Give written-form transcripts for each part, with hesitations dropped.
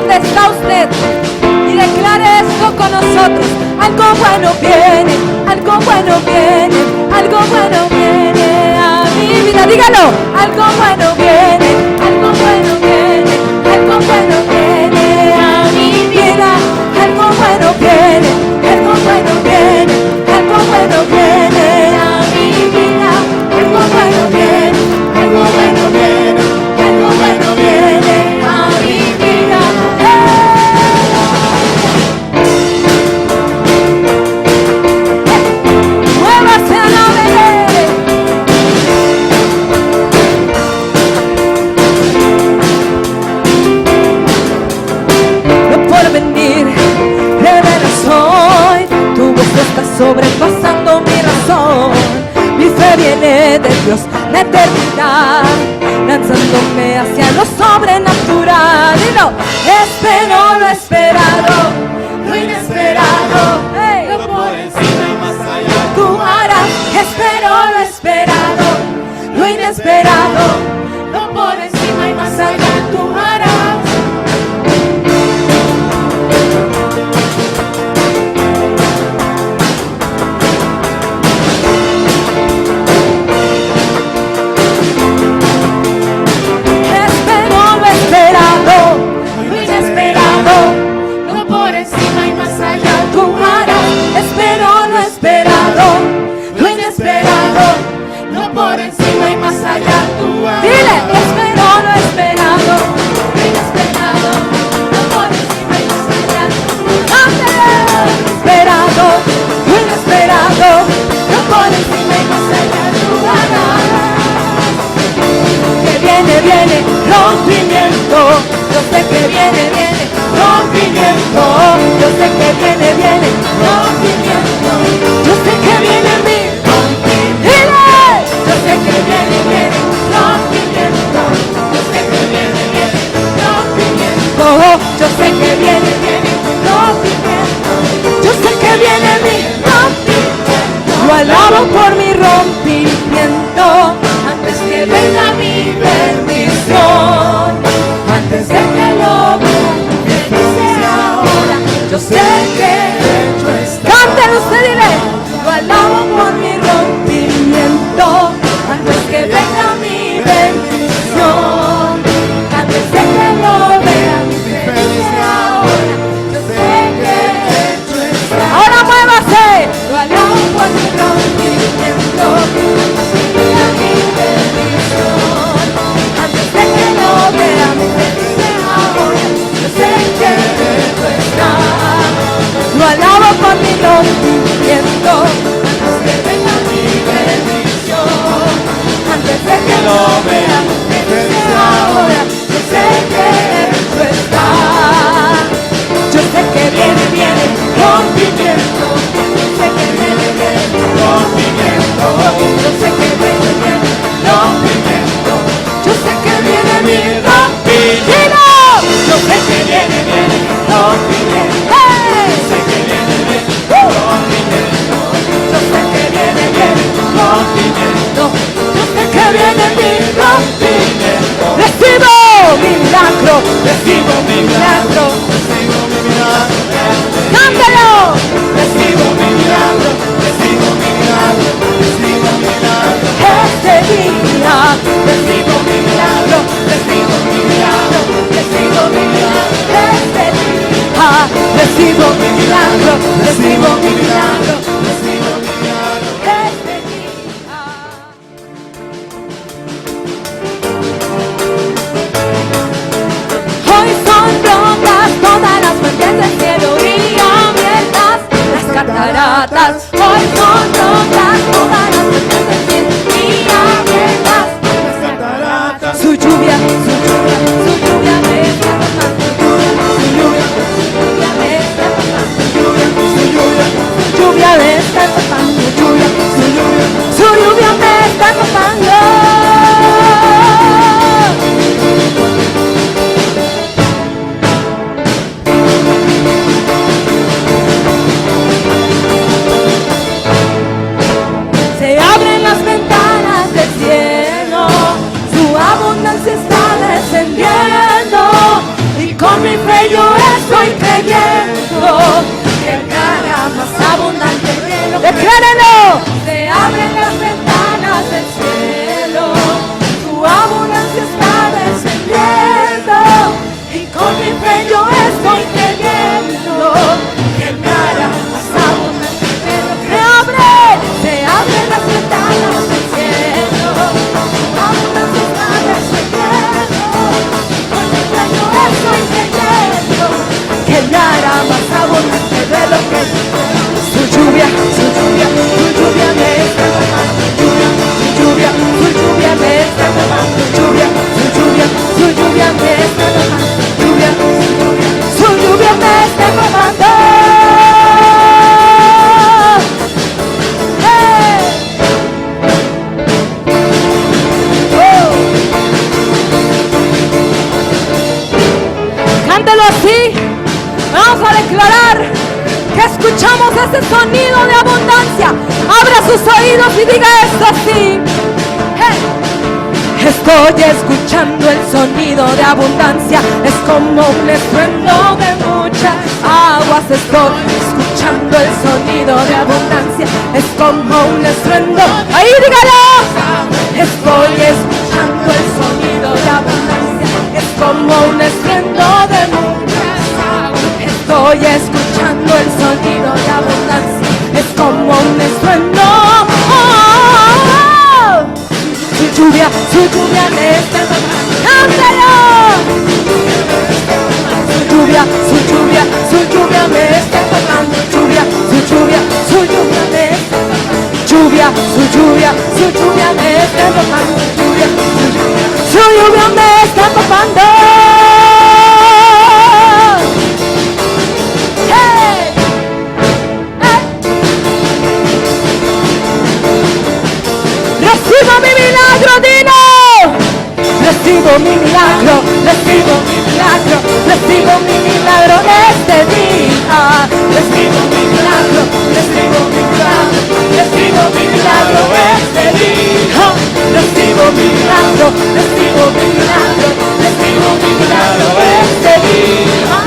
donde está usted y declare esto con nosotros. Algo bueno viene, algo bueno viene, algo bueno viene a mi vida. Dígalo, algo bueno viene, algo bueno viene, algo bueno viene a mi vida. Algo bueno viene, algo bueno viene, algo bueno viene a mi vida. Algo bueno viene, algo bueno viene, algo bueno viene a mi vida. Muévase a la vez. No por venir, revelas hoy, tu voz está sobrepasando mi razón. Mi fe viene de Dios, la eternidad, lanzándome hacia lo sobrenatural. Dilo, espero lo esperado, lo inesperado, hey. Lo por encima y más allá. Tú harás, espero lo esperado, lo inesperado, lo por encima y más allá tú harás. Espero lo esperado, lo inesperado, lo por encima y más allá tú harás. Espero lo esperado, lo inesperado, lo por encima y más allá tú harás. Dile, espero lo esperado, lo inesperado, lo por encima y más allá tú harás. Esperado, lo inesperado, lo por encima y más allá tú harás. Que viene rompimiento, yo sé que viene rompimiento, yo sé que viene rompimiento, yo sé que viene mi rompimiento, yo sé que viene rompimiento, yo sé que viene rompimiento, yo sé que viene rompimiento, yo sé que viene mi rompimiento. Lo alabo por mi rompimiento, antes que venga mi bendición, antes de que lo vea, me dice ahora, yo sé que hecho está. Cántelo usted, dile, lo alabo por mi rompimiento, antes que venga mi bendición, antes de que lo vea, me dice ahora, yo sé que hecho está. Ahora muévase, lo alabo por mi rompimiento, antes que venga mi bendición, antes de que lo vea, me dice ahora, yo sé que hecho está. Lo alabo por mi rompimiento, antes que venga mi bendición, antes de que lo vea, me dice ahora, yo sé que hecho está. Yo sé que viene rompimiento, yo sé que viene rompimiento, yo sé que viene rompimiento, yo sé que viene mi rompimiento, yo sé que viene rompimiento, yo sé que viene rompimiento. escuchamos ese sonido de abundancia. Abra sus oídos y diga esto así. Hey. Estoy escuchando el sonido de abundancia, es como un estruendo de muchas aguas. Estoy escuchando el sonido de abundancia, es como un estruendo. Ahí dígalo. Estoy escuchando el sonido de abundancia, es como un estruendo de muchas aguas. Estoy escuchando el sonido de abundancia, es como un estruendo. Su lluvia me está tocando. ¡Cántalo! Su lluvia me está tocando. Lluvia me está tocando. Lluvia me está tocando. Su lluvia me está tocando. ¡Hey! Recibo mi milagro, Dino. Recibo mi milagro, recibo mi milagro, recibo mi milagro este día. Recibo mi milagro, recibo mi milagro, recibo mi milagro este día. Recibo mi milagro, recibo mi milagro, recibo mi milagro este día.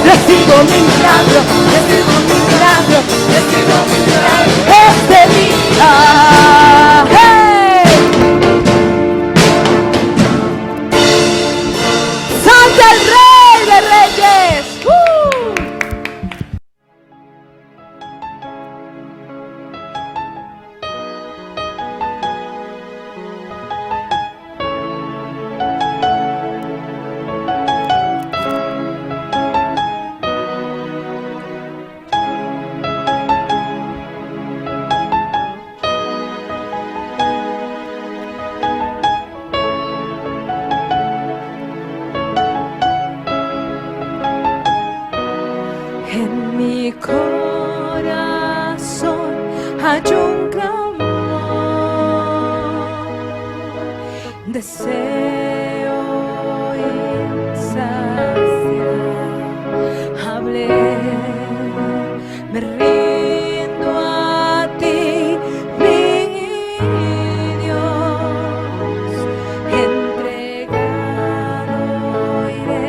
Recibo mi milagro, recibo mi milagro, recibo mi milagro este día. El Rey de Reyes. En mi corazón hay un clamor, deseo insaciable. Hablé, me rindo a ti, mi Dios, entregado iré.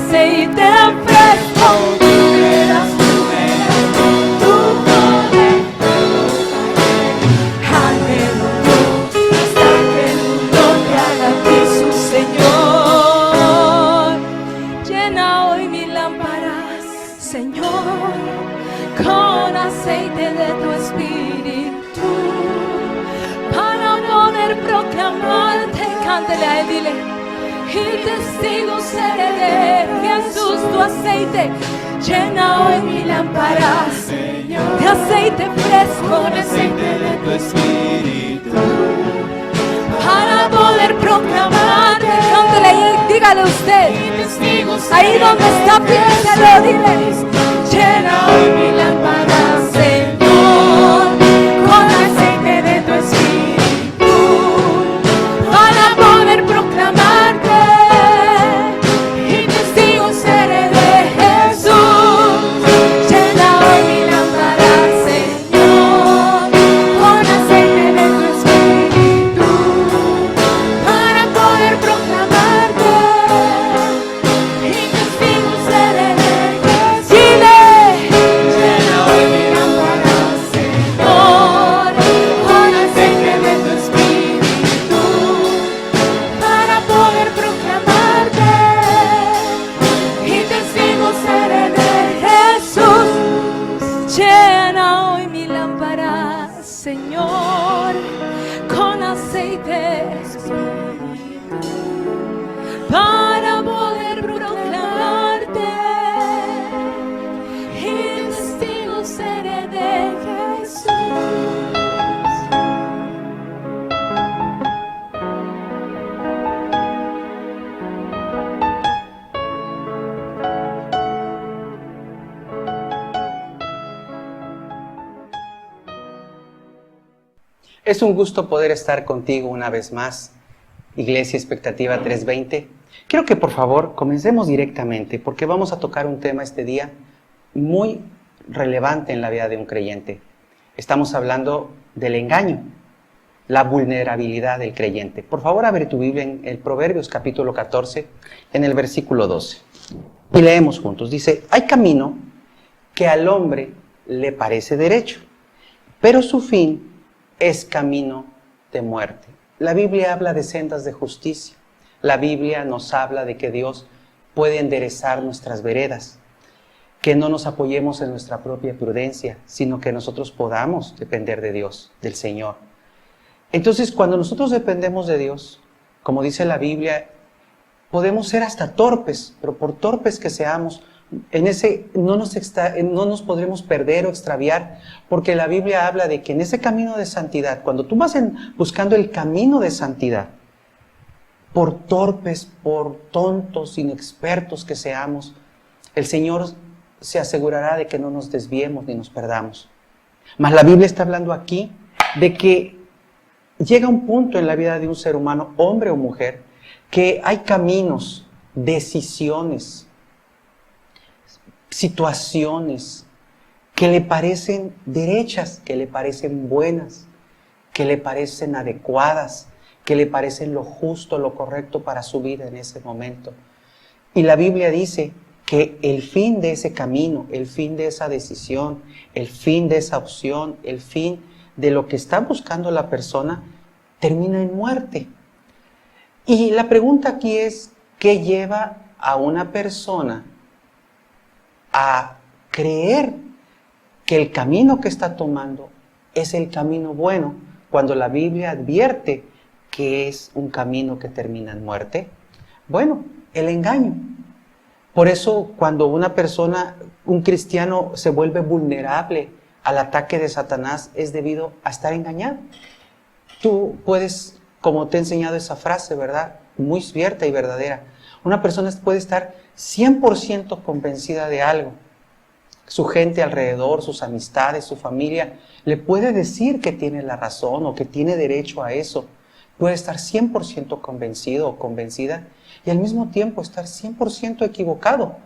aceite fresco. Tú verás tu poder. Aleluya, hasta que el mundo te haga a ti su Señor. Llena hoy mi lámpara, Señor, con aceite de tu espíritu, para poder proclamarte. Cántale a él, dile: y testigo seré de Jesús, tu aceite. Llena hoy mi lámpara, Señor, de aceite fresco, Con aceite de tu espíritu. para poder proclamarte. Cántale y dígale usted. Y testigos Ahí seré donde está, de piénsalo, dile: llena hoy mi lámpara, Señor, con aceite de tu espíritu, para poder proclamarte. Y testigo seré de Jesús. Llena hoy mi lámpara, Señor, con aceite de tu espíritu, para poder proclamarte. Y testigo seré de Jesús. Dile: Llena hoy mi lámpara, Señor, con aceite de tu espíritu, para poder proclamarte. Y testigo seré de Jesús. Llena hoy mi lámpara, Señor, con aceite, para poder proclamarte. Y testigo seré de Jesús. Es un gusto poder estar contigo una vez más, Iglesia Expectativa 320. Quiero que por favor comencemos directamente, porque vamos a tocar un tema este día muy relevante en la vida de un creyente. Estamos hablando del engaño, la vulnerabilidad del creyente. Por favor, abre tu Biblia en el Proverbios capítulo 14, en el versículo 12. Y leemos juntos. Dice: hay camino que al hombre le parece derecho, pero su fin es camino de muerte. La Biblia habla de sendas de justicia. La Biblia nos habla de que Dios puede enderezar nuestras veredas, que no nos apoyemos en nuestra propia prudencia, sino que nosotros podamos depender de Dios, del Señor. Entonces, cuando nosotros dependemos de Dios, como dice la Biblia, podemos ser hasta torpes, pero por torpes que seamos, en ese no nos podremos perder o extraviar, porque la Biblia habla de que en ese camino de santidad, cuando tú vas buscando el camino de santidad, por torpes, por tontos, inexpertos que seamos, el Señor se asegurará de que no nos desviemos ni nos perdamos. Mas la Biblia está hablando aquí de que llega un punto en la vida de un ser humano, hombre o mujer, que hay caminos, decisiones, situaciones que le parecen derechas, que le parecen buenas, que le parecen adecuadas, que le parecen lo justo, lo correcto para su vida en ese momento. Y la Biblia dice que el fin de ese camino, el fin de esa decisión, el fin de esa opción, el fin de lo que está buscando la persona, termina en muerte. Y la pregunta aquí es, ¿qué lleva a una persona a creer que el camino que está tomando es el camino bueno, cuando la Biblia advierte que es un camino que termina en muerte? Bueno, el engaño. Por eso cuando una persona, un cristiano, se vuelve vulnerable al ataque de Satanás, es debido a estar engañado. Tú puedes, como te he enseñado esa frase, ¿verdad? Muy cierta y verdadera. Una persona puede estar 100% convencida de algo. Su gente alrededor, sus amistades, su familia, le puede decir que tiene la razón o que tiene derecho a eso. Puede estar 100% convencido o convencida y al mismo tiempo estar 100% equivocado.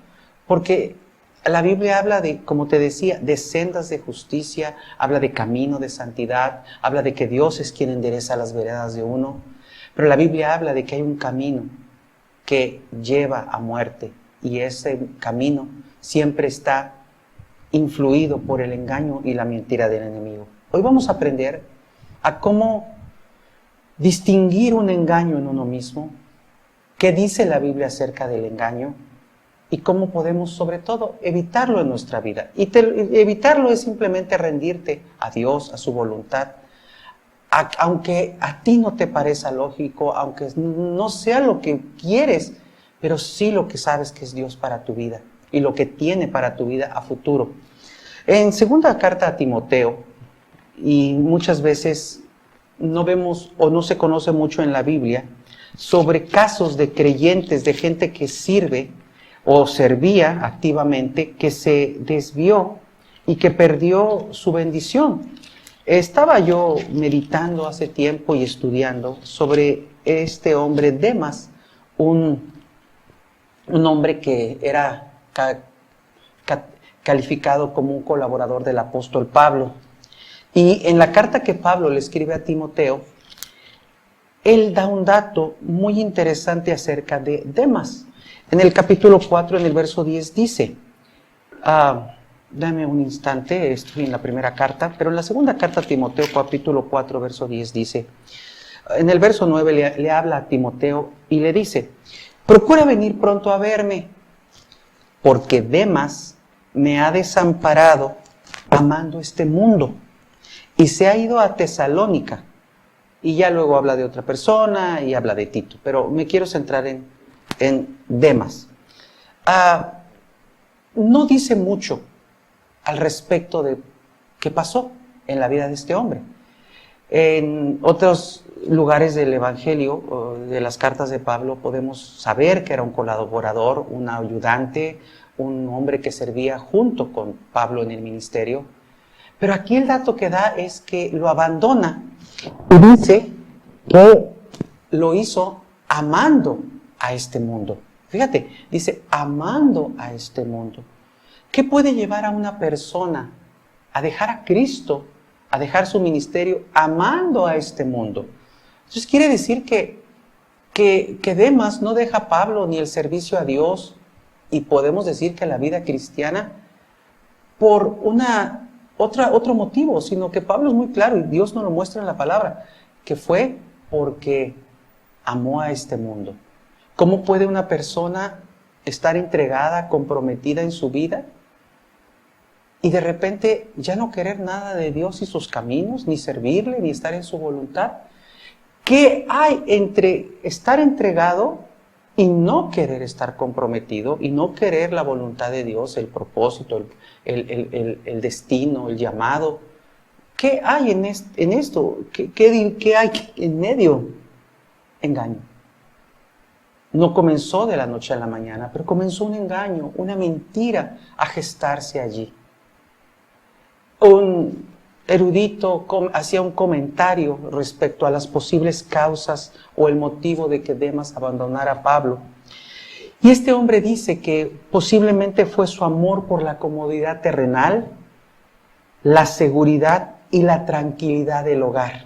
Porque la Biblia habla de, como te decía, de sendas de justicia, habla de camino de santidad, habla de que Dios es quien endereza las veredas de uno. Pero la Biblia habla de que hay un camino que lleva a muerte, y ese camino siempre está influido por el engaño y la mentira del enemigo. Hoy vamos a aprender a cómo distinguir un engaño en uno mismo, qué dice la Biblia acerca del engaño y cómo podemos, sobre todo, evitarlo en nuestra vida. Y evitarlo es simplemente rendirte a Dios, a su voluntad, aunque a ti no te parezca lógico, aunque no sea lo que quieres, pero sí lo que sabes que es Dios para tu vida y lo que tiene para tu vida a futuro. En segunda carta a Timoteo, y muchas veces no vemos o no se conoce mucho en la Biblia sobre casos de creyentes, de gente que sirve o servía activamente, que se desvió y que perdió su bendición. Estaba yo meditando hace tiempo y estudiando sobre este hombre Demas, un hombre que era calificado como un colaborador del apóstol Pablo. Y en la carta que Pablo le escribe a Timoteo, él da un dato muy interesante acerca de Demas. En el capítulo 4, en el verso 10 dice, dame un instante, estoy en la primera carta, pero en la segunda carta a Timoteo, capítulo 4, verso 10 dice, en el verso 9 le habla a Timoteo y le dice, procura venir pronto a verme, porque Demas me ha desamparado amando este mundo y se ha ido a Tesalónica. Y ya luego habla de otra persona y habla de Tito, pero me quiero centrar en Demas. No dice mucho al respecto de qué pasó en la vida de este hombre. En otros lugares del Evangelio, de las cartas de Pablo, podemos saber que era un colaborador, un ayudante, un hombre que servía junto con Pablo en el ministerio. Pero aquí el dato que da es que lo abandona y dice que lo hizo amando a este mundo. Fíjate, dice amando a este mundo. ¿Qué puede llevar a una persona a dejar a Cristo, a dejar su ministerio amando a este mundo? Entonces quiere decir que Demas no deja a Pablo ni el servicio a Dios, y podemos decir que la vida cristiana por otro motivo, sino que Pablo es muy claro y Dios nos lo muestra en la palabra, que fue porque amó a este mundo. ¿Cómo puede una persona estar entregada, comprometida en su vida y de repente ya no querer nada de Dios y sus caminos, ni servirle, ni estar en su voluntad? ¿Qué hay entre estar entregado y no querer estar comprometido y no querer la voluntad de Dios, el propósito, el destino, el llamado? ¿Qué hay en esto? ¿Qué hay en medio? Engaño. No comenzó de la noche a la mañana, pero comenzó un engaño, una mentira a gestarse allí. Un erudito hacía un comentario respecto a las posibles causas o el motivo de que Demas abandonara a Pablo. Y este hombre dice que posiblemente fue su amor por la comodidad terrenal, la seguridad y la tranquilidad del hogar,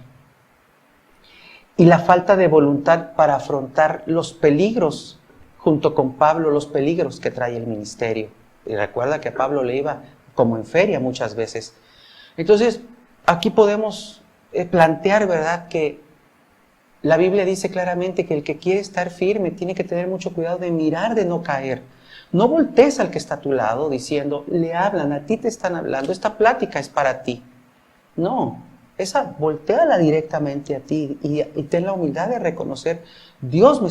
y la falta de voluntad para afrontar los peligros, junto con Pablo, los peligros que trae el ministerio. Y recuerda que Pablo le iba como en feria muchas veces. Entonces, aquí podemos plantear, ¿verdad?, que la Biblia dice claramente que el que quiere estar firme tiene que tener mucho cuidado de mirar, de no caer. No voltees al que está a tu lado diciendo, le hablan, a ti te están hablando, esta plática es para ti. No, voltéala directamente a ti y ten la humildad de reconocer, Dios me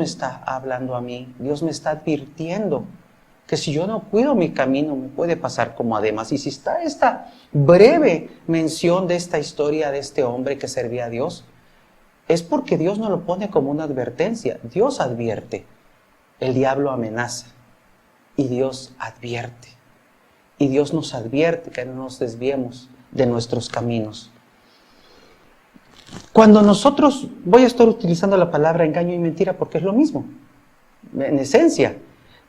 está hablando a mí, Dios me está advirtiendo que si yo no cuido mi camino me puede pasar como a Demas. Y si está esta breve mención de esta historia de este hombre que servía a Dios, es porque Dios no lo pone como una advertencia. Dios advierte, el diablo amenaza y Dios advierte. Y Dios nos advierte que no nos desviemos de nuestros caminos. Cuando nosotros, voy a estar utilizando la palabra engaño y mentira porque es lo mismo, en esencia.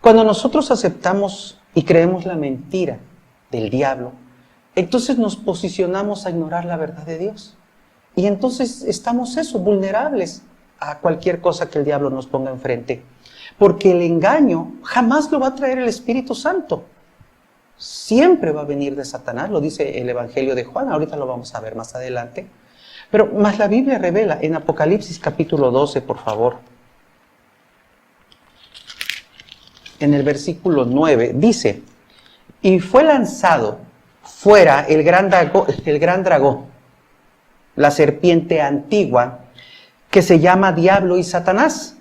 Cuando nosotros aceptamos y creemos la mentira del diablo, entonces nos posicionamos a ignorar la verdad de Dios. Y entonces estamos vulnerables a cualquier cosa que el diablo nos ponga enfrente. Porque el engaño jamás lo va a traer el Espíritu Santo. Siempre va a venir de Satanás, lo dice el Evangelio de Juan, ahorita lo vamos a ver más adelante. Pero más la Biblia revela en Apocalipsis capítulo 12, por favor. En el versículo 9 dice: y fue lanzado fuera el gran dragón, la serpiente antigua, que se llama Diablo y Satanás,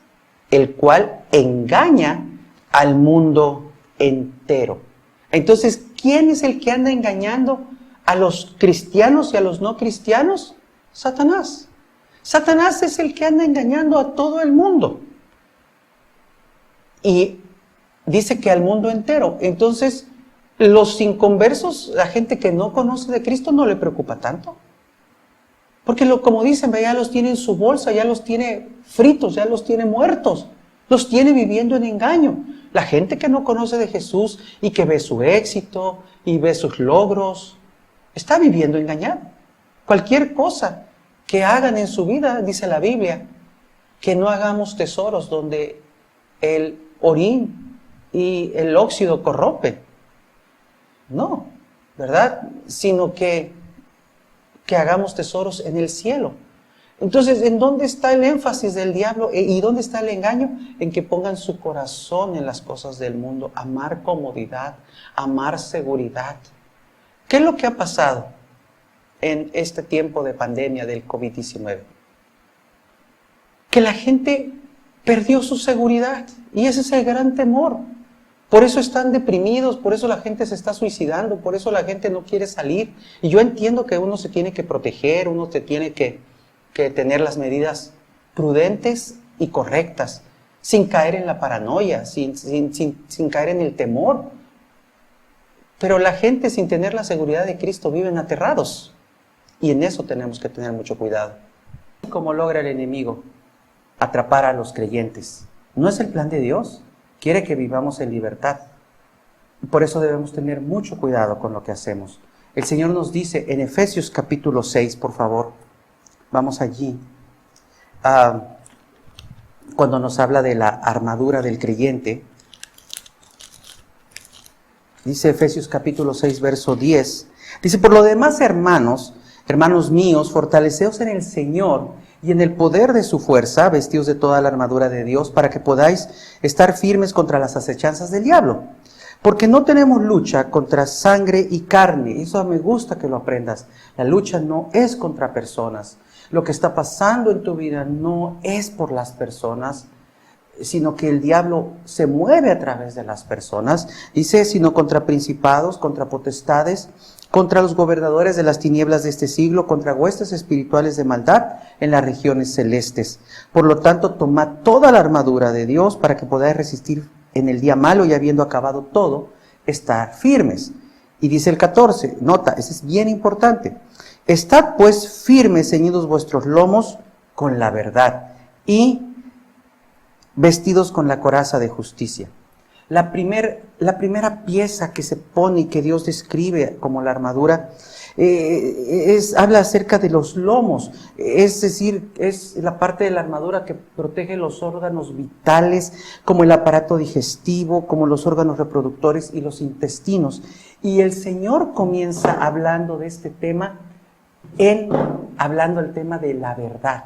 el cual engaña al mundo entero. Entonces, ¿quién es el que anda engañando a los cristianos y a los no cristianos? Satanás. Satanás es el que anda engañando a todo el mundo. Y dice que al mundo entero. Entonces, los inconversos, la gente que no conoce de Cristo, no le preocupa tanto. Porque como dicen, ya los tiene en su bolsa, ya los tiene fritos, ya los tiene muertos. Los tiene viviendo en engaño. La gente que no conoce de Jesús y que ve su éxito y ve sus logros, está viviendo engañado. Cualquier cosa que hagan en su vida, dice la Biblia, que no hagamos tesoros donde el orín y el óxido corrompen. No, ¿verdad? Sino que hagamos tesoros en el cielo. Entonces, ¿en dónde está el énfasis del diablo? ¿Y dónde está el engaño? En que pongan su corazón en las cosas del mundo, amar comodidad, amar seguridad. ¿Qué es lo que ha pasado en este tiempo de pandemia del COVID-19? Que la gente perdió su seguridad, y ese es el gran temor. Por eso están deprimidos, por eso la gente se está suicidando, por eso la gente no quiere salir. Y yo entiendo que uno se tiene que proteger, uno se tiene que tener las medidas prudentes y correctas, sin caer en la paranoia, sin caer en el temor. Pero la gente, sin tener la seguridad de Cristo, viven aterrados. Y en eso tenemos que tener mucho cuidado. ¿Cómo logra el enemigo atrapar a los creyentes? No es el plan de Dios. Quiere que vivamos en libertad. Por eso debemos tener mucho cuidado con lo que hacemos. El Señor nos dice en Efesios capítulo 6, por favor, vamos allí, cuando nos habla de la armadura del creyente. Dice Efesios capítulo 6, verso 10. Dice: por lo demás, hermanos míos, fortaleceos en el Señor y en el poder de su fuerza, vestidos de toda la armadura de Dios, para que podáis estar firmes contra las acechanzas del diablo. Porque no tenemos lucha contra sangre y carne. Eso me gusta que lo aprendas. La lucha no es contra personas. Lo que está pasando en tu vida no es por las personas, sino que el diablo se mueve a través de las personas. Dice: sino contra principados, contra potestades, contra los gobernadores de las tinieblas de este siglo, contra huestes espirituales de maldad en las regiones celestes. Por lo tanto, tomad toda la armadura de Dios para que podáis resistir en el día malo, y habiendo acabado todo, estar firmes. Y dice el 14, nota, ese es bien importante: estad pues firmes, ceñidos vuestros lomos con la verdad, y vestidos con la coraza de justicia. La primera pieza que se pone y que Dios describe como la armadura habla acerca de los lomos, es decir, es la parte de la armadura que protege los órganos vitales, como el aparato digestivo, como los órganos reproductores y los intestinos. Y el Señor comienza hablando de este tema, hablando del tema de la verdad.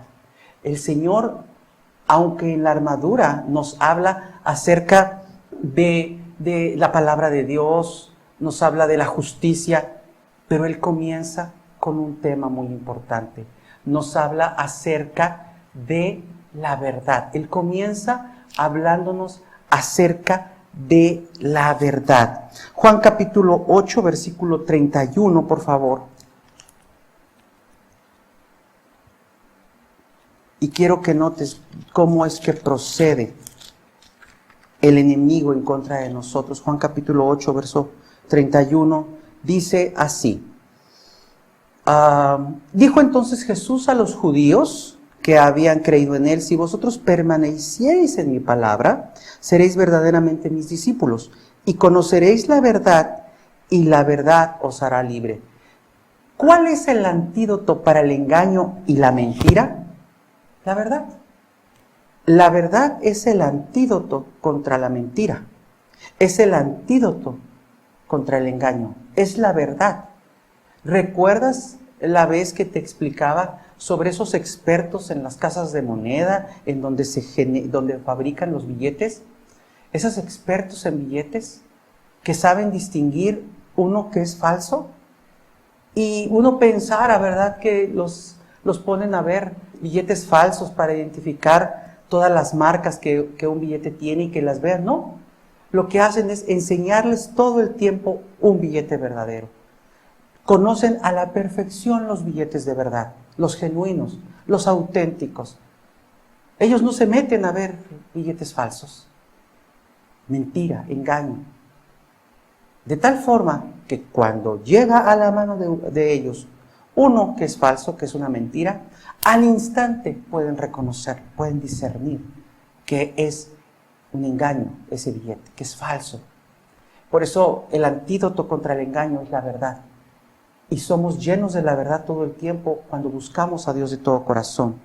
El Señor, aunque en la armadura nos habla acerca de la palabra de Dios, nos habla de la justicia, pero Él comienza con un tema muy importante. Nos habla acerca de la verdad. Él comienza hablándonos acerca de la verdad. Juan capítulo 8, versículo 31, por favor. Y quiero que notes cómo es que procede el enemigo en contra de nosotros. Juan capítulo 8, verso 31, dice así. Dijo entonces Jesús a los judíos que habían creído en Él: si vosotros permaneciereis en mi palabra, seréis verdaderamente mis discípulos, y conoceréis la verdad, y la verdad os hará libre. ¿Cuál es el antídoto para el engaño y la mentira? La verdad. La verdad es el antídoto contra la mentira. Es el antídoto contra el engaño. Es la verdad. ¿Recuerdas la vez que te explicaba sobre esos expertos en las casas de moneda, en donde donde fabrican los billetes? Esos expertos en billetes que saben distinguir uno que es falso. Y uno pensara, ¿verdad?, que los ponen a ver billetes falsos para identificar todas las marcas que un billete tiene y que las vean. No, lo que hacen es enseñarles todo el tiempo un billete verdadero. Conocen a la perfección los billetes de verdad, los genuinos, los auténticos. Ellos no se meten a ver billetes falsos. Mentira, engaño. De tal forma que cuando llega a la mano de ellos uno que es falso, que es una mentira, al instante pueden reconocer, pueden discernir que es un engaño ese billete, que es falso. Por eso el antídoto contra el engaño es la verdad. Y somos llenos de la verdad todo el tiempo cuando buscamos a Dios de todo corazón.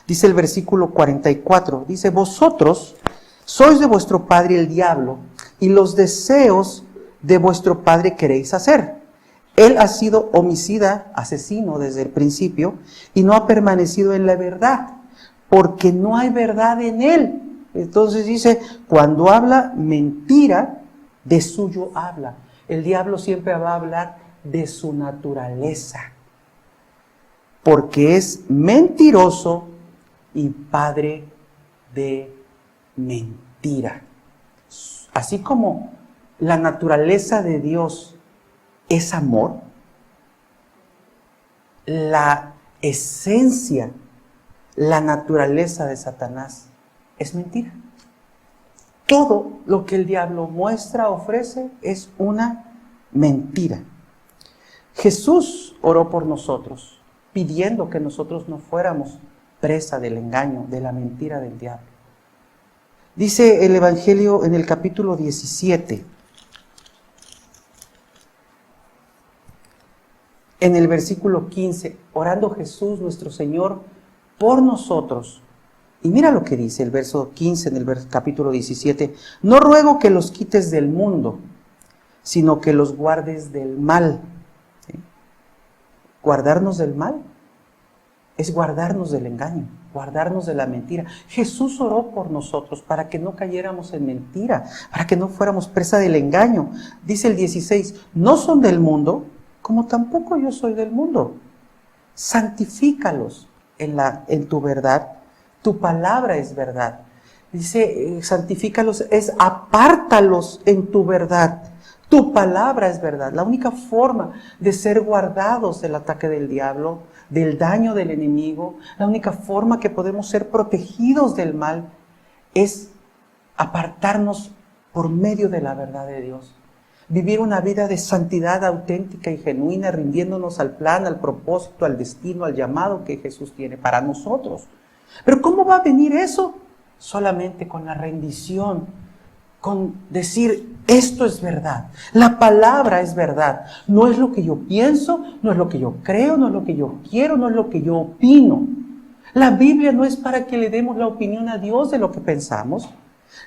Dice el versículo 44, dice: vosotros sois de vuestro padre el diablo, y los deseos de vuestro padre queréis hacer. Él ha sido homicida, asesino desde el principio, y no ha permanecido en la verdad, porque no hay verdad en él. Entonces dice, cuando habla mentira, de suyo habla. El diablo siempre va a hablar de su naturaleza, porque es mentiroso y padre de mentira. Así como la naturaleza de Dios es amor, la esencia, la naturaleza de Satanás es mentira. Todo lo que el diablo muestra, ofrece, es una mentira. Jesús oró por nosotros, pidiendo que nosotros no fuéramos presa del engaño, de la mentira del diablo. Dice el Evangelio en el capítulo 17, en el versículo 15, orando Jesús nuestro Señor por nosotros. Y mira lo que dice el verso 15 en el capítulo 17. No ruego que los quites del mundo, sino que los guardes del mal. ¿Sí? Guardarnos del mal es guardarnos del engaño, guardarnos de la mentira. Jesús oró por nosotros para que no cayéramos en mentira, para que no fuéramos presa del engaño. Dice el 16, no son del mundo, como tampoco yo soy del mundo. Santifícalos en tu verdad. Tu palabra es verdad. Dice, santifícalos es apártalos en tu verdad. Tu palabra es verdad. La única forma de ser guardados del ataque del diablo, del daño del enemigo, la única forma que podemos ser protegidos del mal es apartarnos por medio de la verdad de Dios. Vivir una vida de santidad auténtica y genuina, rindiéndonos al plan, al propósito, al destino, al llamado que Jesús tiene para nosotros. Pero ¿cómo va a venir eso? Solamente con la rendición, con decir, esto es verdad, la palabra es verdad. No es lo que yo pienso, no es lo que yo creo, no es lo que yo quiero, no es lo que yo opino. La Biblia no es para que le demos la opinión a Dios de lo que pensamos,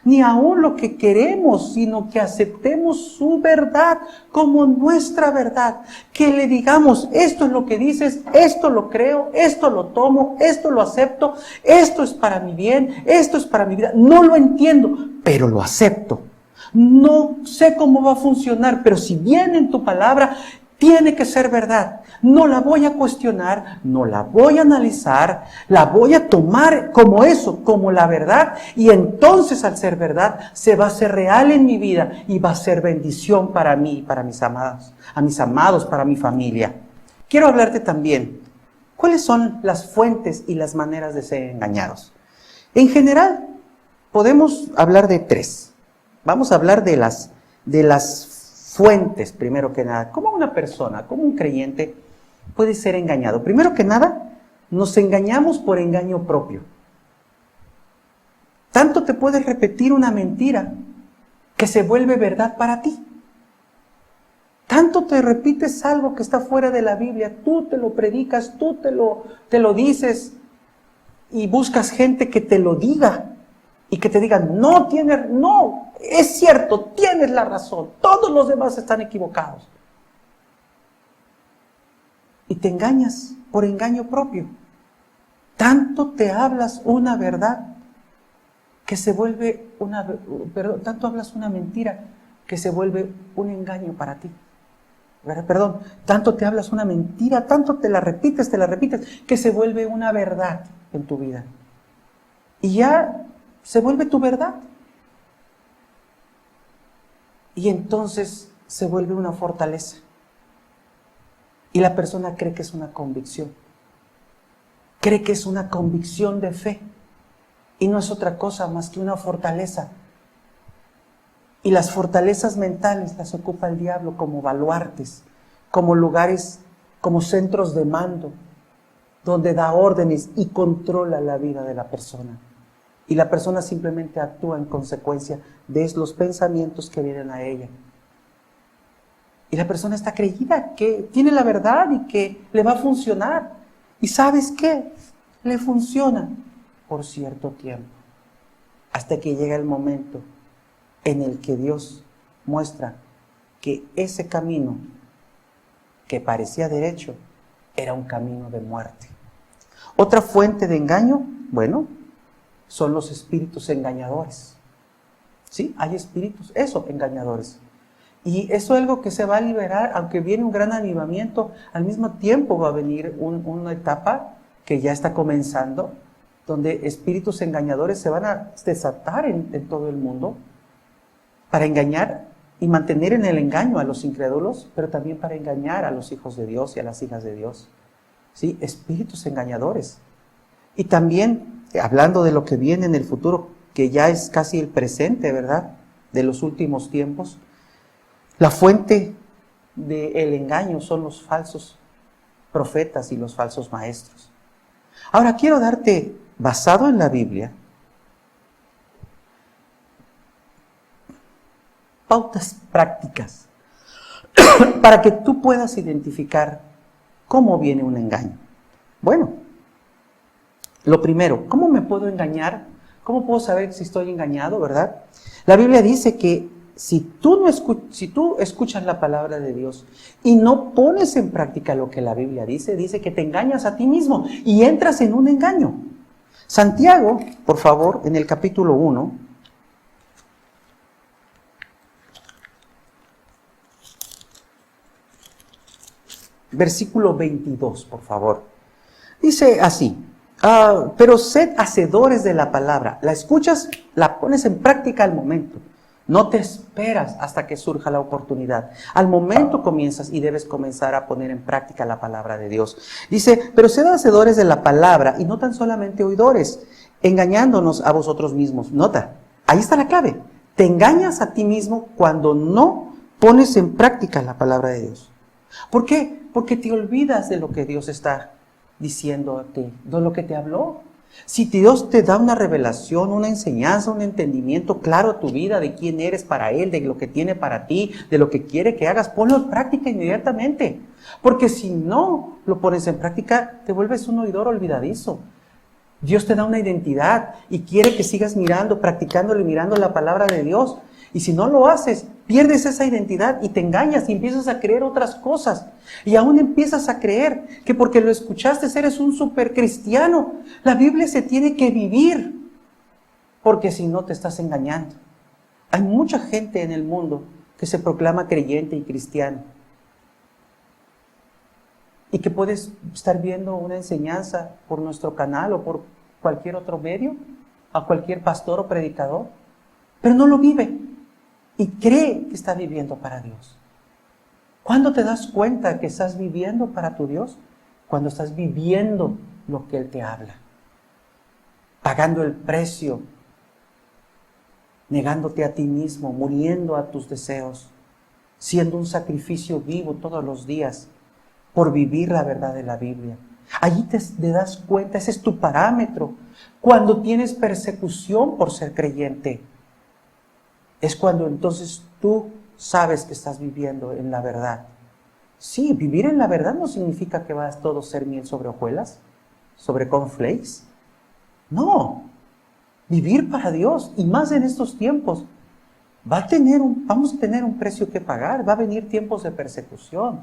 ni aún lo que queremos, sino que aceptemos su verdad como nuestra verdad. Que le digamos, esto es lo que dices, esto lo creo, esto lo tomo, esto lo acepto, esto es para mi bien, esto es para mi vida. No lo entiendo, pero lo acepto. No sé cómo va a funcionar, pero si viene en tu palabra, tiene que ser verdad. No la voy a cuestionar, no la voy a analizar, la voy a tomar como eso, como la verdad. Y entonces al ser verdad, se va a hacer real en mi vida y va a ser bendición para mí y para mis amados, para mi familia. Quiero hablarte también, ¿cuáles son las fuentes y las maneras de ser engañados? En general, podemos hablar de tres. Vamos a hablar de las fuentes, primero que nada. ¿Cómo una persona, como un creyente, puede ser engañado? Primero que nada, nos engañamos por engaño propio. Tanto te puedes repetir una mentira que se vuelve verdad para ti. Tanto te repites algo que está fuera de la Biblia, tú te lo predicas, tú te lo dices y buscas gente que te lo diga y que te digan, no, es cierto, tienes la razón, todos los demás están equivocados. Y te engañas por engaño propio. Tanto te hablas una verdad que se vuelve tanto hablas una mentira que se vuelve un engaño para ti. Perdón, tanto te hablas una mentira, tanto te la repites, que se vuelve una verdad en tu vida. Y ya se vuelve tu verdad. Y entonces se vuelve una fortaleza. Y la persona cree que es una convicción. Cree que es una convicción de fe. Y no es otra cosa más que una fortaleza. Y las fortalezas mentales las ocupa el diablo como baluartes, como lugares, como centros de mando, donde da órdenes y controla la vida de la persona. Y la persona simplemente actúa en consecuencia de los pensamientos que vienen a ella. Y la persona está creída que tiene la verdad y que le va a funcionar. ¿Y sabes qué? Le funciona por cierto tiempo, hasta que llega el momento en el que Dios muestra que ese camino que parecía derecho era un camino de muerte. Otra fuente de engaño, bueno, son los espíritus engañadores. ¿Sí? Hay espíritus, engañadores. Y eso es algo que se va a liberar, aunque viene un gran avivamiento, al mismo tiempo va a venir una etapa que ya está comenzando, donde espíritus engañadores se van a desatar en todo el mundo para engañar y mantener en el engaño a los incrédulos, pero también para engañar a los hijos de Dios y a las hijas de Dios. ¿Sí? Espíritus engañadores. Y también, hablando de lo que viene en el futuro, que ya es casi el presente, ¿verdad?, de los últimos tiempos, la fuente del engaño son los falsos profetas y los falsos maestros. Ahora quiero darte, basado en la Biblia, pautas prácticas para que tú puedas identificar cómo viene un engaño. Bueno, lo primero, ¿cómo me puedo engañar? ¿Cómo puedo saber si estoy engañado, verdad? La Biblia dice que si tú escuchas la palabra de Dios y no pones en práctica lo que la Biblia dice que te engañas a ti mismo y entras en un engaño. Santiago, por favor, en el capítulo 1, versículo 22, por favor. Dice así, pero sed hacedores de la palabra. La escuchas, la pones en práctica al momento. No te esperas hasta que surja la oportunidad. Al momento comienzas y debes comenzar a poner en práctica la palabra de Dios. Dice, pero sed hacedores de la palabra y no tan solamente oidores, engañándonos a vosotros mismos. Nota, ahí está la clave. Te engañas a ti mismo cuando no pones en práctica la palabra de Dios. ¿Por qué? Porque te olvidas de lo que Dios está diciendo a ti, de lo que te habló. Si Dios te da una revelación, una enseñanza, un entendimiento claro a tu vida de quién eres para Él, de lo que tiene para ti, de lo que quiere que hagas, ponlo en práctica inmediatamente. Porque si no lo pones en práctica, te vuelves un oidor olvidadizo. Dios te da una identidad y quiere que sigas mirando, practicándolo y mirando la palabra de Dios. Y si no lo haces, pierdes esa identidad y te engañas y empiezas a creer otras cosas. Y aún empiezas a creer que porque lo escuchaste eres un super cristiano. La Biblia se tiene que vivir, porque si no te estás engañando. Hay mucha gente en el mundo que se proclama creyente y cristiano. Y que puedes estar viendo una enseñanza por nuestro canal o por cualquier otro medio, a cualquier pastor o predicador, pero no lo vive. Y cree que está viviendo para Dios. ¿Cuándo te das cuenta que estás viviendo para tu Dios? Cuando estás viviendo lo que Él te habla. Pagando el precio. Negándote a ti mismo, muriendo a tus deseos. Siendo un sacrificio vivo todos los días por vivir la verdad de la Biblia. Allí te das cuenta, ese es tu parámetro. Cuando tienes persecución por ser creyente, es cuando entonces tú sabes que estás viviendo en la verdad. Sí, vivir en la verdad no significa que vas todo ser miel sobre hojuelas, sobre cornflakes. No. vivir para Dios, y más en estos tiempos, vamos a tener un precio que pagar. Va a venir tiempos de persecución,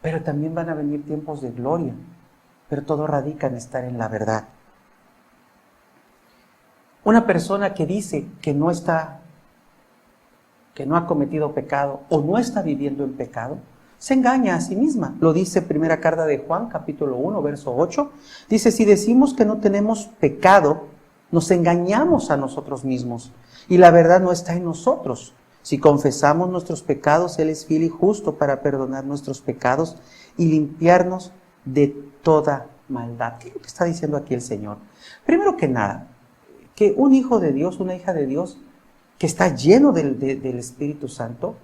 pero también van a venir tiempos de gloria. Pero todo radica en estar en la verdad. Una persona que dice que no ha cometido pecado o no está viviendo en pecado, se engaña a sí misma. Lo dice primera carta de Juan, capítulo 1, verso 8. Dice, si decimos que no tenemos pecado, nos engañamos a nosotros mismos y la verdad no está en nosotros. Si confesamos nuestros pecados, Él es fiel y justo para perdonar nuestros pecados y limpiarnos de toda maldad. ¿Qué es lo que está diciendo aquí el Señor? Primero que nada, que un hijo de Dios, una hija de Dios, que está lleno del Espíritu Santo,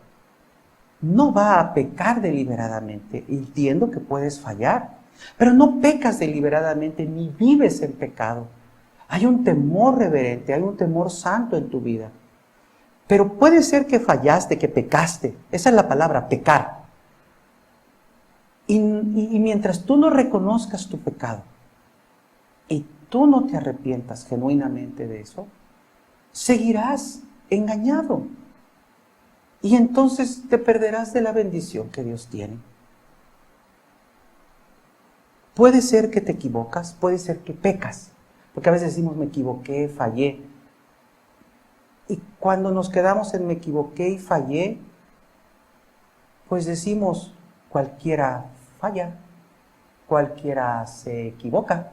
no va a pecar deliberadamente. Entiendo que puedes fallar, pero no pecas deliberadamente ni vives en pecado. Hay un temor reverente, hay un temor santo en tu vida. Pero puede ser que fallaste, que pecaste. Esa es la palabra, pecar. Y mientras tú no reconozcas tu pecado y tú no te arrepientas genuinamente de eso, seguirás engañado. Y entonces te perderás de la bendición que Dios tiene. Puede ser que te equivocas, puede ser que pecas. Porque a veces decimos, me equivoqué, fallé. Y cuando nos quedamos en me equivoqué y fallé, pues decimos, cualquiera falla, cualquiera se equivoca.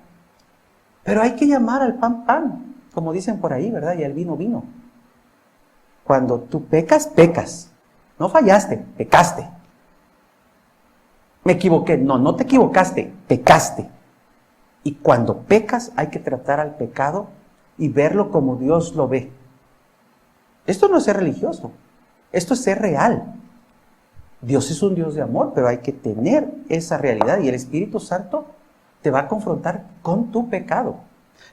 Pero hay que llamar al pan, pan, como dicen por ahí, ¿verdad? Y al vino, vino. Cuando tú pecas, pecas. No fallaste, pecaste. Me equivoqué. No te equivocaste, pecaste. Y cuando pecas hay que tratar al pecado y verlo como Dios lo ve. Esto no es ser religioso, esto es ser real. Dios es un Dios de amor, pero hay que tener esa realidad y el Espíritu Santo te va a confrontar con tu pecado.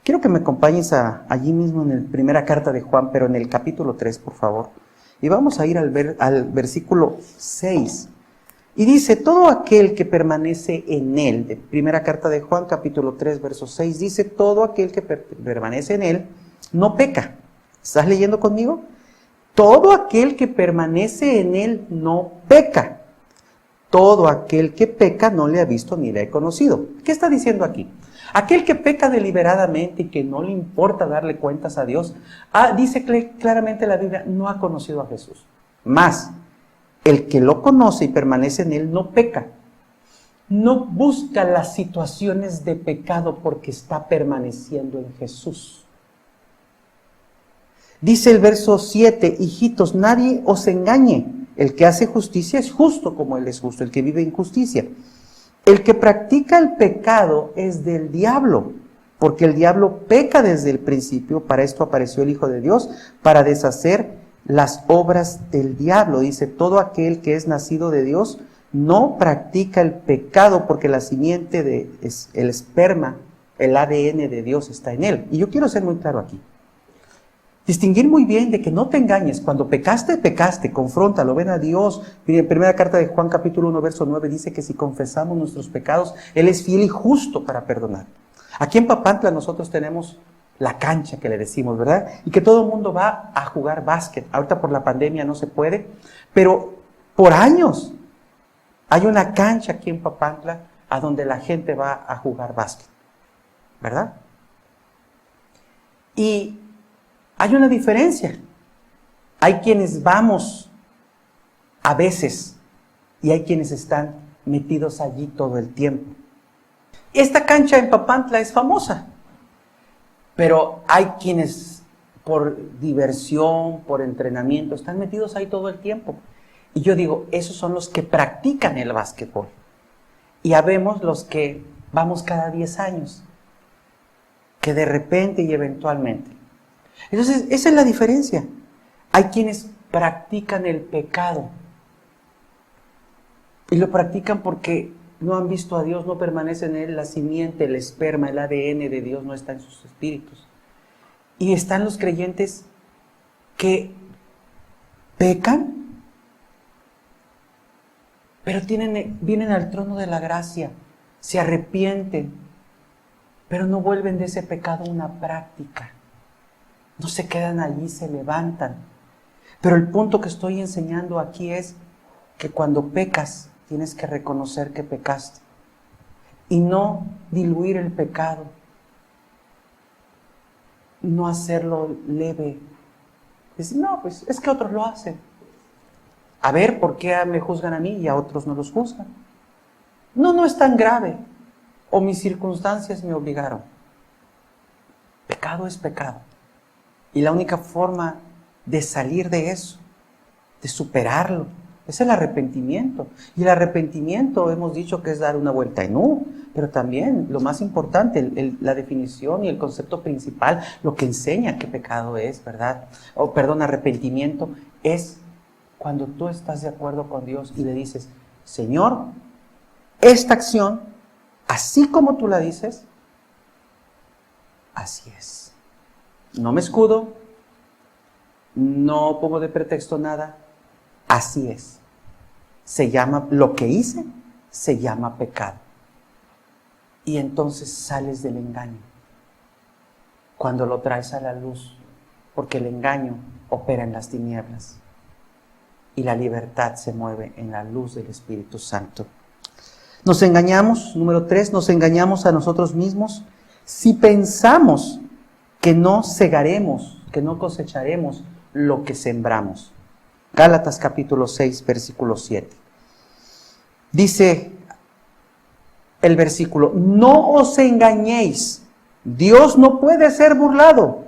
Quiero que me acompañes allí mismo en la primera carta de Juan, pero en el capítulo 3, por favor. Y vamos a ir al versículo 6. Y dice, todo aquel que permanece en Él, de primera carta de Juan, capítulo 3, verso 6, dice, todo aquel que permanece en Él no peca. ¿Estás leyendo conmigo? Todo aquel que permanece en Él no peca. Todo aquel que peca no le ha visto ni le ha conocido. ¿Qué está diciendo aquí? Aquel que peca deliberadamente y que no le importa darle cuentas a Dios, dice claramente la Biblia, no ha conocido a Jesús. Más, el que lo conoce y permanece en Él no peca. No busca las situaciones de pecado porque está permaneciendo en Jesús. Dice el verso 7, hijitos, nadie os engañe. El que hace justicia es justo como Él es justo, el que vive en justicia. El que practica el pecado es del diablo, porque el diablo peca desde el principio. Para esto apareció el Hijo de Dios, para deshacer las obras del diablo. Dice, todo aquel que es nacido de Dios no practica el pecado, porque la simiente el esperma, el ADN de Dios está en él. Y yo quiero ser muy claro aquí. Distinguir muy bien de que no te engañes. Cuando pecaste, pecaste, confróntalo, ven a Dios. En primera carta de Juan, capítulo 1, verso 9, dice que si confesamos nuestros pecados, Él es fiel y justo para perdonar. Aquí en Papantla nosotros tenemos la cancha que le decimos, ¿verdad? Y que todo el mundo va a jugar básquet. Ahorita por la pandemia no se puede, pero por años hay una cancha aquí en Papantla a donde la gente va a jugar básquet, ¿verdad? Y hay una diferencia. Hay quienes vamos a veces y hay quienes están metidos allí todo el tiempo. Esta cancha en Papantla es famosa, pero hay quienes por diversión, por entrenamiento, están metidos ahí todo el tiempo. Y yo digo, esos son los que practican el básquetbol. Y habemos los que vamos cada 10 años, que de repente y eventualmente. Entonces, esa es la diferencia. Hay quienes practican el pecado y lo practican porque no han visto a Dios, no permanece en Él, la simiente, el esperma, el ADN de Dios no está en sus espíritus. Y están los creyentes que pecan, pero vienen al trono de la gracia, se arrepienten, pero no vuelven de ese pecado una práctica. No se quedan allí, se levantan. Pero el punto que estoy enseñando aquí es que cuando pecas, tienes que reconocer que pecaste. Y no diluir el pecado. No hacerlo leve. Decir, no, pues es que otros lo hacen. A ver, ¿por qué me juzgan a mí y a otros no los juzgan? No, no es tan grave. O mis circunstancias me obligaron. Pecado es pecado. Y la única forma de salir de eso, de superarlo, es el arrepentimiento. Y el arrepentimiento hemos dicho que es dar una vuelta en U, pero también lo más importante, la definición y el concepto principal, lo que enseña qué pecado es, ¿verdad? Arrepentimiento es cuando tú estás de acuerdo con Dios y le dices, Señor, esta acción, así como tú la dices, así es. No me escudo, no pongo de pretexto nada, así es. Se llama, lo que hice, se llama pecado. Y entonces sales del engaño. Cuando lo traes a la luz, porque el engaño opera en las tinieblas. Y la libertad se mueve en la luz del Espíritu Santo. Nos engañamos, número 3, nos engañamos a nosotros mismos si pensamos que no segaremos, que no cosecharemos lo que sembramos. Gálatas capítulo 6, versículo 7. Dice el versículo, no os engañéis, Dios no puede ser burlado,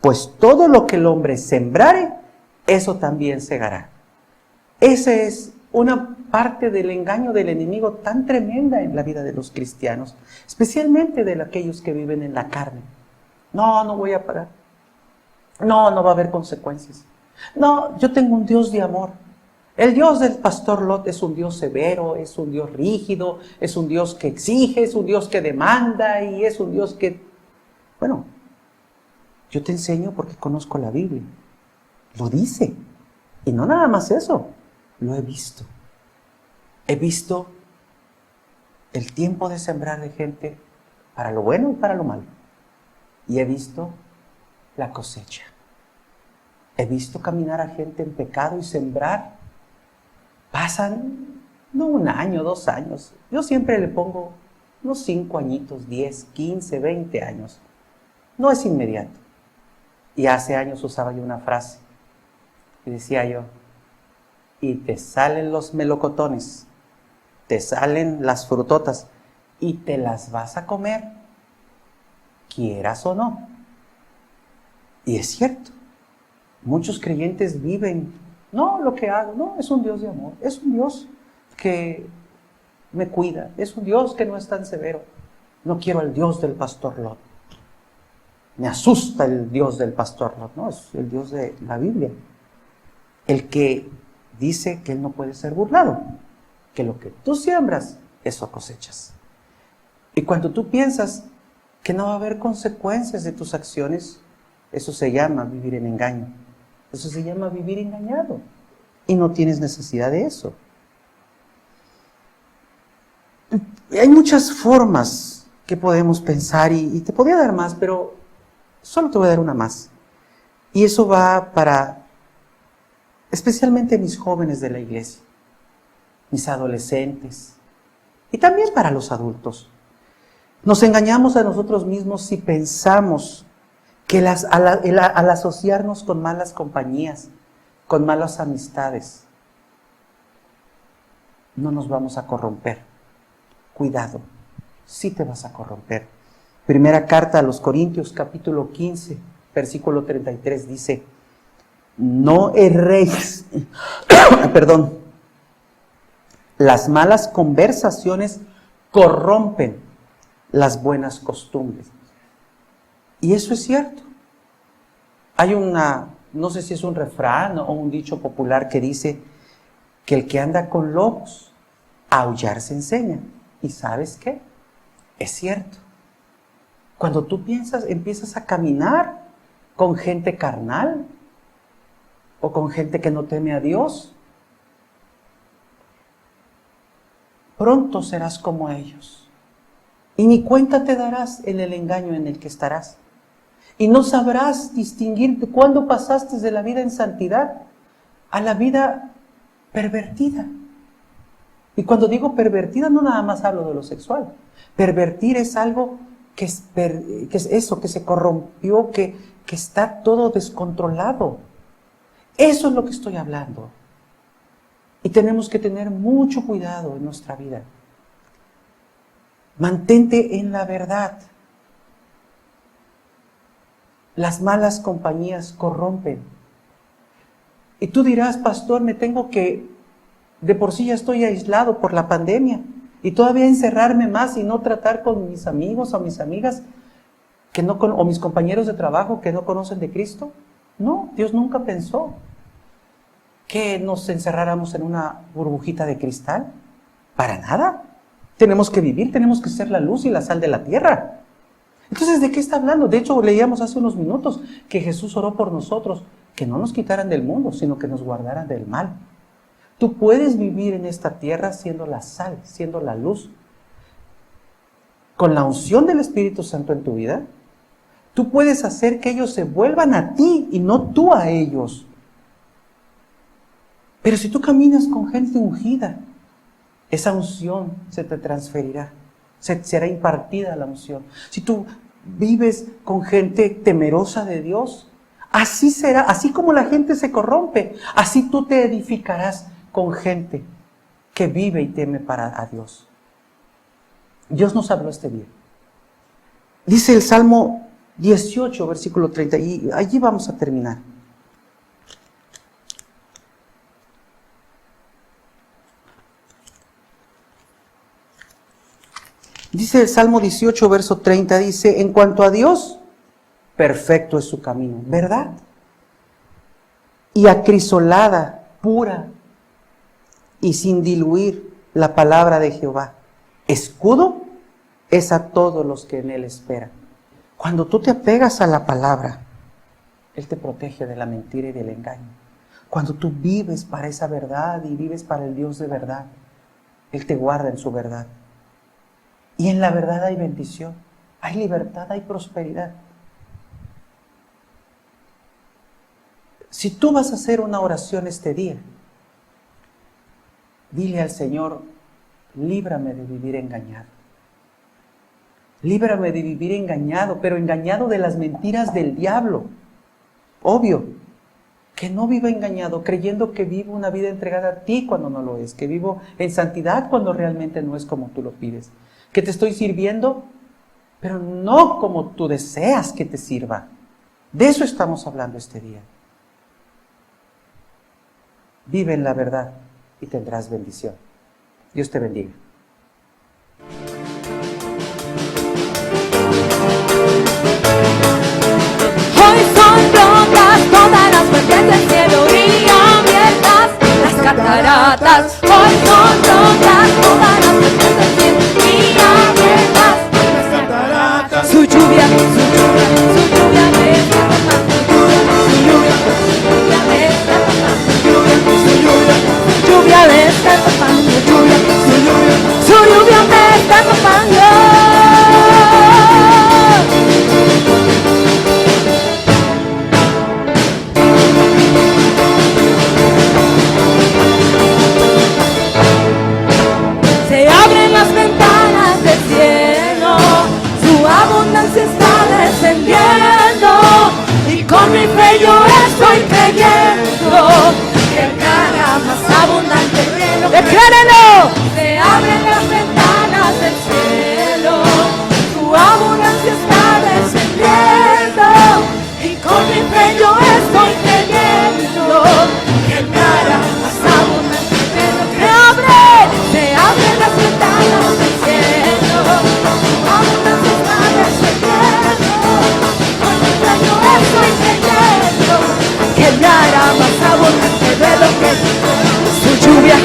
pues todo lo que el hombre sembrare, eso también segará. Esa es una parte del engaño del enemigo tan tremenda en la vida de los cristianos, especialmente de aquellos que viven en la carne. No, no voy a pagar. No, no va a haber consecuencias. No, yo tengo un Dios de amor. El Dios del pastor Lot es un Dios severo, es un Dios rígido, es un Dios que exige, es un Dios que demanda y es un Dios que... Bueno, yo te enseño porque conozco la Biblia. Lo dice. Y no nada más eso, lo he visto. He visto el tiempo de sembrar de gente para lo bueno y para lo malo. Y he visto la cosecha. He visto caminar a gente en pecado y sembrar. Pasan, no 1 año, 2 años. Yo siempre le pongo unos 5 añitos, 10, 15, 20 años. No es inmediato. Y hace años usaba yo una frase. Y decía yo, y te salen los melocotones, te salen las frutotas, y te las vas a comer, quieras o no. Y es cierto. Muchos creyentes viven, no, lo que hago, no, es un Dios de amor, es un Dios que me cuida, es un Dios que no es tan severo. No quiero al Dios del pastor Lot. Me asusta el Dios del pastor Lot, no, es el Dios de la Biblia. El que dice que Él no puede ser burlado, que lo que tú siembras, eso cosechas. Y cuando tú piensas que no va a haber consecuencias de tus acciones, eso se llama vivir en engaño. Eso se llama vivir engañado. Y no tienes necesidad de eso. Hay muchas formas que podemos pensar y te podría dar más, pero solo te voy a dar una más. Y eso va para, especialmente mis jóvenes de la iglesia, mis adolescentes y también para los adultos. Nos engañamos a nosotros mismos si pensamos que al asociarnos con malas compañías, con malas amistades, no nos vamos a corromper. Cuidado, sí te vas a corromper. Primera carta a los Corintios, capítulo 15, versículo 33, dice, no erréis, perdón, las malas conversaciones corrompen las buenas costumbres. Y eso es cierto. Hay no sé si es un refrán o un dicho popular que dice que el que anda con lobos, a aullar se enseña. ¿Y sabes qué? Es cierto. Cuando tú empiezas a caminar con gente carnal o con gente que no teme a Dios, pronto serás como ellos. Y ni cuenta te darás en el engaño en el que estarás. Y no sabrás distinguir cuándo pasaste de la vida en santidad a la vida pervertida. Y cuando digo pervertida, no nada más hablo de lo sexual. Pervertir es algo que es eso, que se corrompió, que está todo descontrolado. Eso es lo que estoy hablando. Y tenemos que tener mucho cuidado en nuestra vida. Mantente en la verdad. Las malas compañías corrompen. Y tú dirás, pastor, de por sí ya estoy aislado por la pandemia, y todavía encerrarme más y no tratar con mis amigos o mis amigas o mis compañeros de trabajo que no conocen de Cristo. No, Dios nunca pensó que nos encerráramos en una burbujita de cristal. Para nada. Tenemos que vivir, tenemos que ser la luz y la sal de la tierra. Entonces, ¿de qué está hablando? De hecho, leíamos hace unos minutos que Jesús oró por nosotros, que no nos quitaran del mundo, sino que nos guardaran del mal. Tú puedes vivir en esta tierra siendo la sal, siendo la luz. Con la unción del Espíritu Santo en tu vida, tú puedes hacer que ellos se vuelvan a ti y no tú a ellos. Pero si tú caminas con gente ungida, esa unción se te transferirá, será impartida la unción. Si tú vives con gente temerosa de Dios, así será, así como la gente se corrompe, así tú te edificarás con gente que vive y teme a Dios. Dios nos habló este día. Dice el Salmo 18, versículo 30, y allí vamos a terminar. Dice el Salmo 18, verso 30, dice, en cuanto a Dios, perfecto es su camino, ¿verdad? Y acrisolada, pura y sin diluir la palabra de Jehová. Escudo es a todos los que en Él esperan. Cuando tú te apegas a la palabra, Él te protege de la mentira y del engaño. Cuando tú vives para esa verdad y vives para el Dios de verdad, Él te guarda en su verdad. Y en la verdad hay bendición, hay libertad, hay prosperidad. Si tú vas a hacer una oración este día, dile al Señor, líbrame de vivir engañado. Líbrame de vivir engañado, pero engañado de las mentiras del diablo. Obvio, que no viva engañado, creyendo que vivo una vida entregada a ti cuando no lo es, que vivo en santidad cuando realmente no es como tú lo pides. Que te estoy sirviendo, pero no como tú deseas que te sirva. De eso estamos hablando este día. Vive en la verdad y tendrás bendición. Dios te bendiga. Hoy son rotas todas las puertas del cielo y abiertas las cataratas. Hoy son rotas todas las puertas del cielo y abiertas las cataratas. Su lluvia me está tapando, su lluvia me está tapando, su lluvia me está tapando. Se abren las ventanas del cielo, su abundancia está descendiendo, y con mi fe yo estoy creyendo que el cara más abundante viene. ¡Declárelo! Se abren las ventanas del cielo, su abundancia está descendiendo, y con mi fe yo estoy creyendo que el cara más abundante viene. Se abren las ventanas del cielo, su abundancia está descendiendo, con mi fe yo estoy creyendo que el cara más abundante de lo que su lluvia,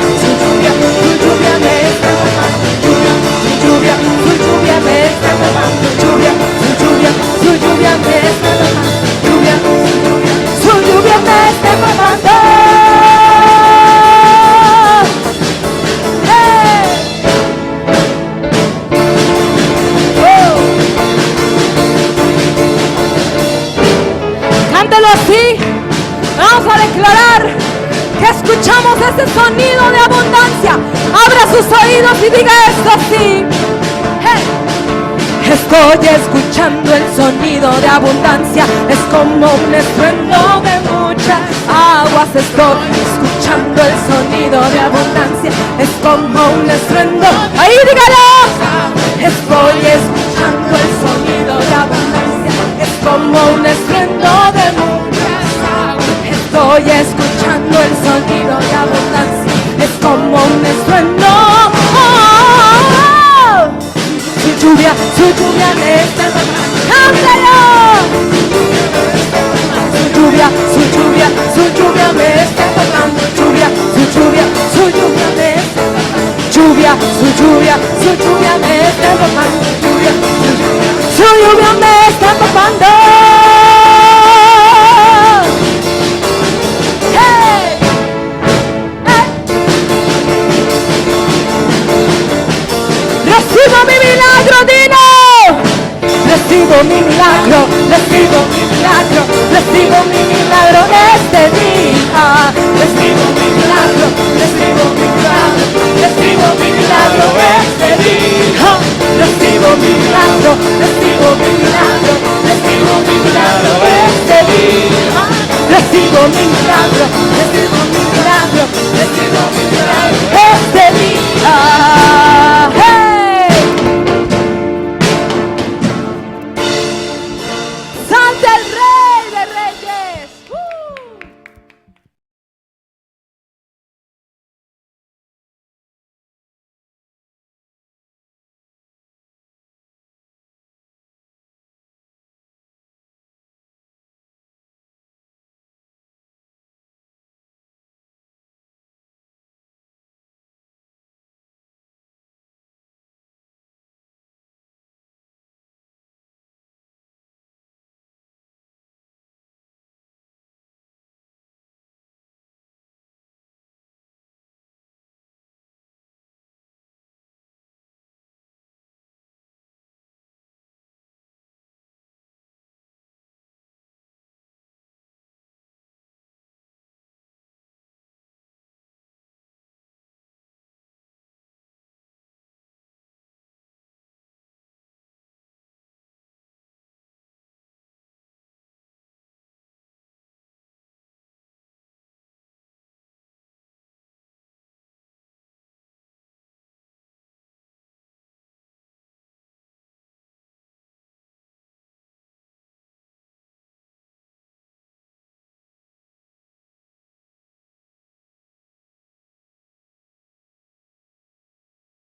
escuchamos ese sonido de abundancia. Abra sus oídos y diga esto así. Hey. Estoy escuchando el sonido de abundancia, es como un estruendo de muchas aguas. Estoy escuchando el sonido de abundancia, es como un estruendo. Ahí dígalo. Estoy escuchando el sonido de abundancia, es como un estruendo de muchas aguas. Estoy escuchando el sonido de abundancia, es como un estruendo. Su lluvia me está tocando. ¡Cántalo! Su lluvia me está tocando. Su lluvia me está tocando. Su lluvia me está tocando. Su lluvia me está tocando. ¡Hey! ¡Hey! Recibo mi milagro, Dino. Recibo mi milagro, recibo mi milagro, recibo mi milagro.